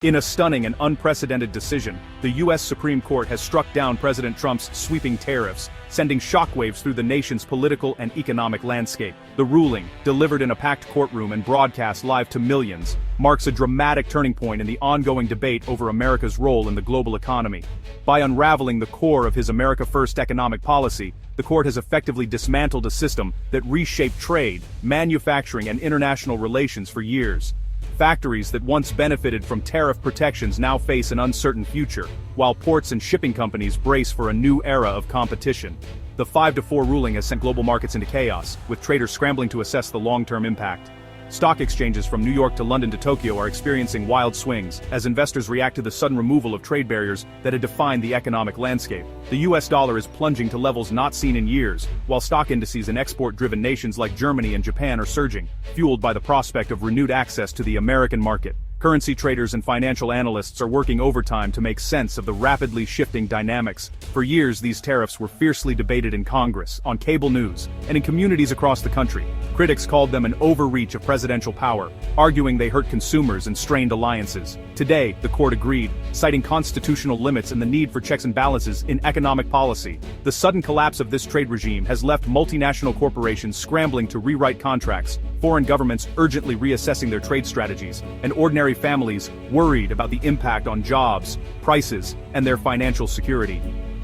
In a stunning and unprecedented decision, the U.S. Supreme Court has struck down President Trump's sweeping tariffs, sending shockwaves through the nation's political and economic landscape. The ruling, delivered in a packed courtroom and broadcast live to millions, marks a dramatic turning point in the ongoing debate over America's role in the global economy. By unraveling the core of his America First economic policy, the court has effectively dismantled a system that reshaped trade, manufacturing, and international relations for years. Factories that once benefited from tariff protections now face an uncertain future, while ports and shipping companies brace for a new era of competition. The 5-4 ruling has sent global markets into chaos, with traders scrambling to assess the long-term impact. Stock exchanges from New York to London to Tokyo are experiencing wild swings as investors react to the sudden removal of trade barriers that had defined the economic landscape. The US dollar is plunging to levels not seen in years, while stock indices in export-driven nations like Germany and Japan are surging, fueled by the prospect of renewed access to the American market. Currency traders and financial analysts are working overtime to make sense of the rapidly shifting dynamics. For years, these tariffs were fiercely debated in Congress, on cable news, and in communities across the country. Critics called them an overreach of presidential power, arguing they hurt consumers and strained alliances. Today, the court agreed, citing constitutional limits and the need for checks and balances in economic policy. The sudden collapse of this trade regime has left multinational corporations scrambling to rewrite contracts, foreign governments urgently reassessing their trade strategies, and ordinary families worried about the impact on jobs, prices, and their financial security.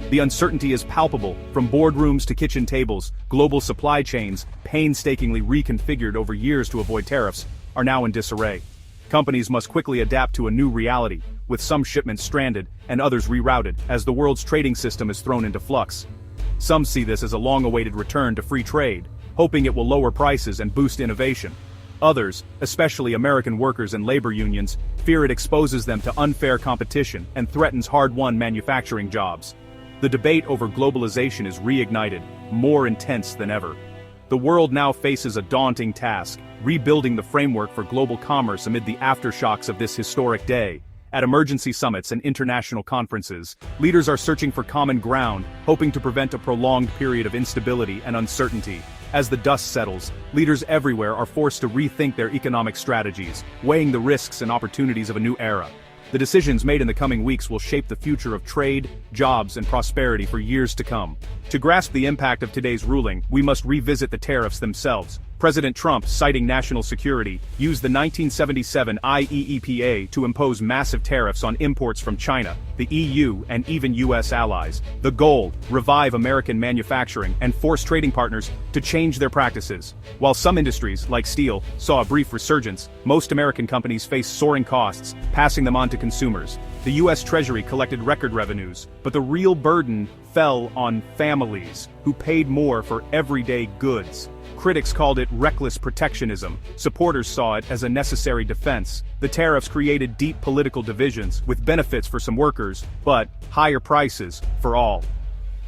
The uncertainty is palpable, from boardrooms to kitchen tables. Global supply chains, painstakingly reconfigured over years to avoid tariffs, are now in disarray. Companies must quickly adapt to a new reality, with some shipments stranded and others rerouted as the world's trading system is thrown into flux. Some see this as a long-awaited return to free trade, hoping it will lower prices and boost innovation. Others, especially American workers and labor unions, fear it exposes them to unfair competition and threatens hard-won manufacturing jobs. The debate over globalization is reignited, more intense than ever. The world now faces a daunting task, rebuilding the framework for global commerce amid the aftershocks of this historic day. At emergency summits and international conferences, leaders are searching for common ground, hoping to prevent a prolonged period of instability and uncertainty. As the dust settles, leaders everywhere are forced to rethink their economic strategies, weighing the risks and opportunities of a new era. The decisions made in the coming weeks will shape the future of trade, jobs, and prosperity for years to come. To grasp the impact of today's ruling, we must revisit the tariffs themselves. President Trump, citing national security, used the 1977 IEEPA to impose massive tariffs on imports from China, the EU, and even U.S. allies. The goal: revive American manufacturing and force trading partners to change their practices. While some industries, like steel, saw a brief resurgence, most American companies face soaring costs, passing them on to consumers. The U.S. Treasury collected record revenues, but the real burden fell on families, who paid more for everyday goods. Critics called it reckless protectionism. Supporters saw it as a necessary defense. The tariffs created deep political divisions, with benefits for some workers, but higher prices for all.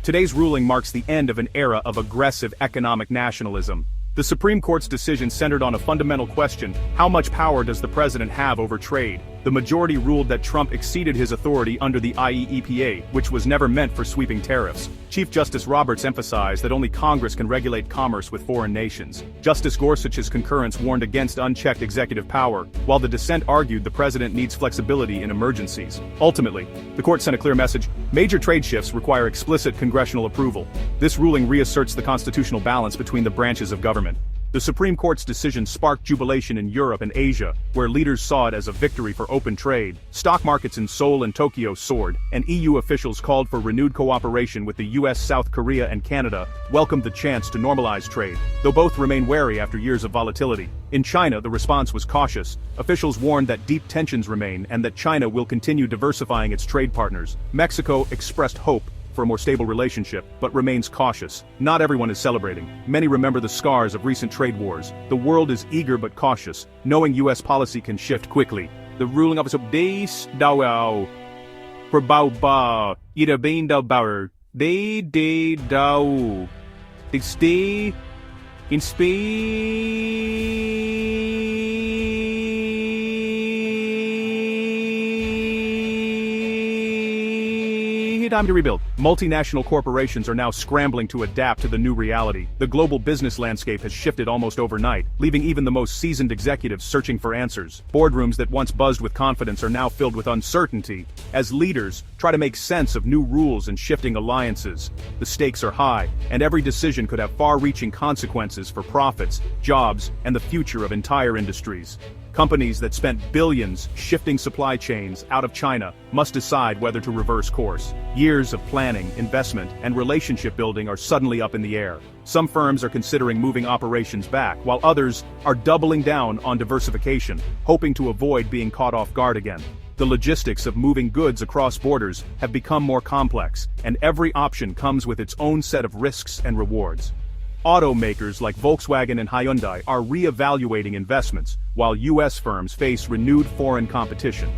Today's ruling marks the end of an era of aggressive economic nationalism. The Supreme Court's decision centered on a fundamental question: how much power does the president have over trade? The majority ruled that Trump exceeded his authority under the IEEPA, which was never meant for sweeping tariffs. Chief Justice Roberts emphasized that only Congress can regulate commerce with foreign nations. Justice Gorsuch's concurrence warned against unchecked executive power, while the dissent argued the president needs flexibility in emergencies. Ultimately, the court sent a clear message: major trade shifts require explicit congressional approval. This ruling reasserts the constitutional balance between the branches of government. The Supreme Court's decision sparked jubilation in Europe and Asia, where leaders saw it as a victory for open trade. Stock markets in Seoul and Tokyo soared, and EU officials called for renewed cooperation with the US, South Korea, and Canada, welcomed the chance to normalize trade, though both remain wary after years of volatility. In China, the response was cautious. Officials warned that deep tensions remain and that China will continue diversifying its trade partners. Mexico expressed hope for a more stable relationship, but remains cautious. Not everyone is celebrating. Many remember the scars of recent trade wars. The world is eager but cautious, knowing U.S. policy can shift quickly. The ruling of days dao for bao ba ida bain dao bauer de dao de stay in need time to rebuild. Multinational corporations are now scrambling to adapt to the new reality. The global business landscape has shifted almost overnight, leaving even the most seasoned executives searching for answers. Boardrooms that once buzzed with confidence are now filled with uncertainty, as leaders try to make sense of new rules and shifting alliances. The stakes are high, and every decision could have far-reaching consequences for profits, jobs, and the future of entire industries. Companies that spent billions shifting supply chains out of China must decide whether to reverse course. Years of planning, investment, and relationship building are suddenly up in the air. Some firms are considering moving operations back, while others are doubling down on diversification, hoping to avoid being caught off guard again. The logistics of moving goods across borders have become more complex, and every option comes with its own set of risks and rewards. Automakers like Volkswagen and Hyundai are re-evaluating investments, while U.S. firms face renewed foreign competition.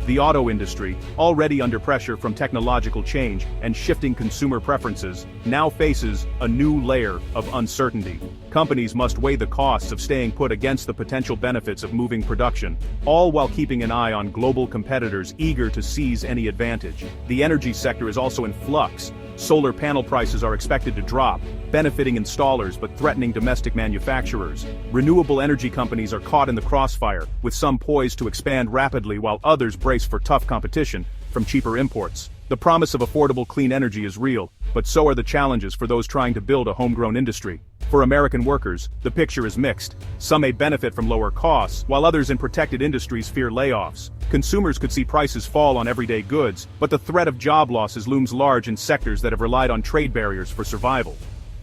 The auto industry, already under pressure from technological change and shifting consumer preferences, now faces a new layer of uncertainty. Companies must weigh the costs of staying put against the potential benefits of moving production, all while keeping an eye on global competitors eager to seize any advantage. The energy sector is also in flux. Solar panel prices are expected to drop, benefiting installers but threatening domestic manufacturers. Renewable energy companies are caught in the crossfire, with some poised to expand rapidly while others brace for tough competition from cheaper imports. The promise of affordable clean energy is real, but so are the challenges for those trying to build a homegrown industry. For American workers, the picture is mixed. Some may benefit from lower costs, while others in protected industries fear layoffs. Consumers could see prices fall on everyday goods, but the threat of job losses looms large in sectors that have relied on trade barriers for survival.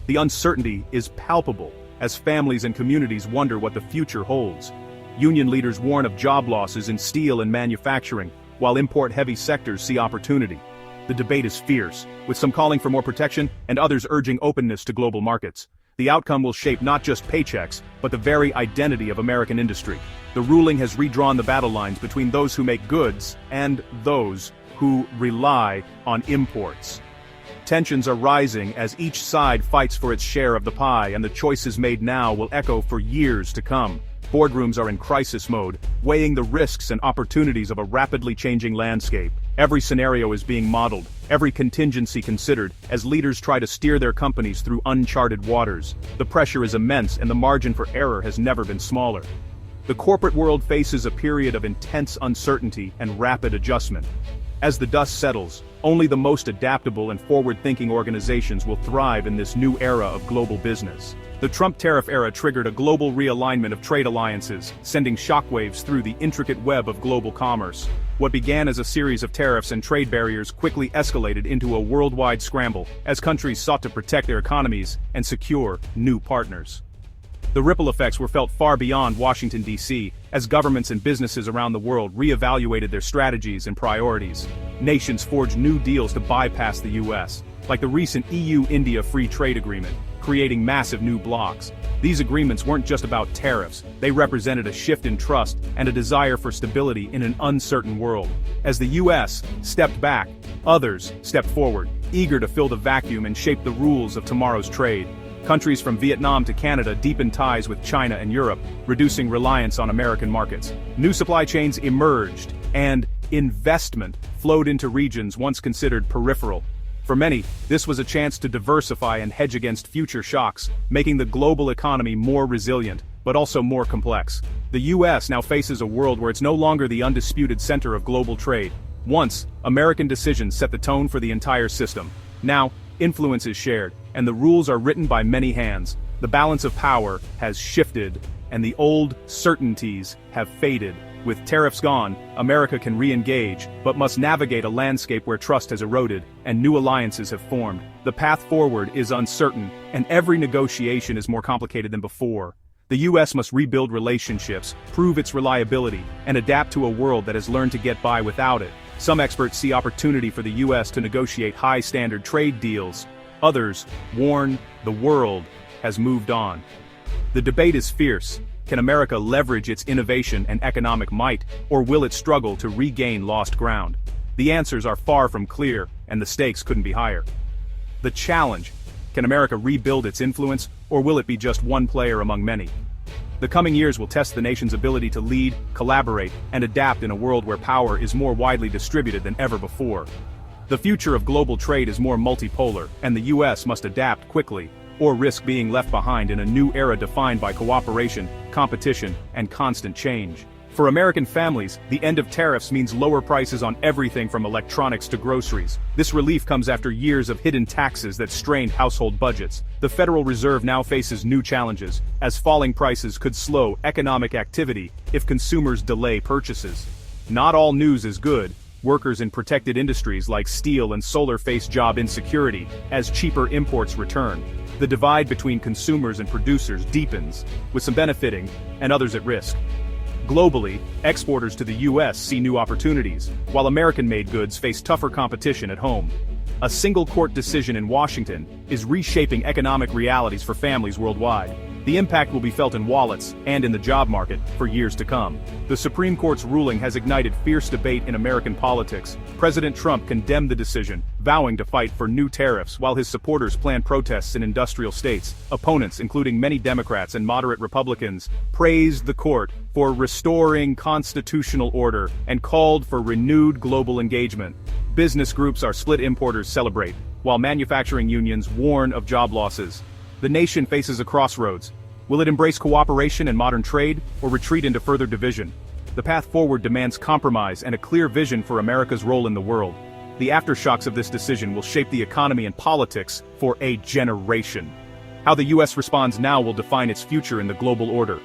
The uncertainty is palpable, as families and communities wonder what the future holds. Union leaders warn of job losses in steel and manufacturing, while import-heavy sectors see opportunity. The debate is fierce, with some calling for more protection and others urging openness to global markets. The outcome will shape not just paychecks, but the very identity of American industry. The ruling has redrawn the battle lines between those who make goods and those who rely on imports. Tensions are rising as each side fights for its share of the pie, and the choices made now will echo for years to come. Boardrooms are in crisis mode, weighing the risks and opportunities of a rapidly changing landscape. Every scenario is being modeled, every contingency considered, as leaders try to steer their companies through uncharted waters. The pressure is immense and the margin for error has never been smaller. The corporate world faces a period of intense uncertainty and rapid adjustment. As the dust settles, only the most adaptable and forward-thinking organizations will thrive in this new era of global business. The Trump tariff era triggered a global realignment of trade alliances, sending shockwaves through the intricate web of global commerce. What began as a series of tariffs and trade barriers quickly escalated into a worldwide scramble, as countries sought to protect their economies and secure new partners. The ripple effects were felt far beyond Washington, D.C., as governments and businesses around the world re-evaluated their strategies and priorities. Nations forged new deals to bypass the U.S., like the recent EU-India Free Trade Agreement, creating massive new blocs. These agreements weren't just about tariffs, they represented a shift in trust and a desire for stability in an uncertain world. As the U.S. stepped back, others stepped forward, eager to fill the vacuum and shape the rules of tomorrow's trade. Countries from Vietnam to Canada deepened ties with China and Europe, reducing reliance on American markets. New supply chains emerged, and investment flowed into regions once considered peripheral. For many, this was a chance to diversify and hedge against future shocks, making the global economy more resilient, but also more complex. The U.S. now faces a world where it's no longer the undisputed center of global trade. Once, American decisions set the tone for the entire system. Now, influence is shared, and the rules are written by many hands. The balance of power has shifted, and the old certainties have faded. With tariffs gone, America can re-engage, but must navigate a landscape where trust has eroded, and new alliances have formed. The path forward is uncertain, and every negotiation is more complicated than before. The U.S. must rebuild relationships, prove its reliability, and adapt to a world that has learned to get by without it. Some experts see opportunity for the U.S. to negotiate high-standard trade deals. Others warn the world has moved on. The debate is fierce. Can America leverage its innovation and economic might, or will it struggle to regain lost ground? The answers are far from clear, and the stakes couldn't be higher. The challenge: can America rebuild its influence, or will it be just one player among many? The coming years will test the nation's ability to lead, collaborate, and adapt in a world where power is more widely distributed than ever before. The future of global trade is more multipolar, and the US must adapt quickly, or risk being left behind in a new era defined by cooperation, competition, and constant change. For American families, the end of tariffs means lower prices on everything from electronics to groceries. This relief comes after years of hidden taxes that strained household budgets. The Federal Reserve now faces new challenges, as falling prices could slow economic activity if consumers delay purchases. Not all news is good. Workers in protected industries like steel and solar face job insecurity as cheaper imports return. The divide between consumers and producers deepens, with some benefiting and others at risk. Globally, exporters to the US see new opportunities, while American-made goods face tougher competition at home. A single court decision in Washington is reshaping economic realities for families worldwide. The impact will be felt in wallets and in the job market for years to come. The Supreme Court's ruling has ignited fierce debate in American politics. President Trump condemned the decision, vowing to fight for new tariffs while his supporters plan protests in industrial states. Opponents, including many Democrats and moderate Republicans, praised the court for restoring constitutional order and called for renewed global engagement. Business groups are split. Importers celebrate, while manufacturing unions warn of job losses. The nation faces a crossroads. Will it embrace cooperation and modern trade, or retreat into further division? The path forward demands compromise and a clear vision for America's role in the world. The aftershocks of this decision will shape the economy and politics for a generation. How the US responds now will define its future in the global order.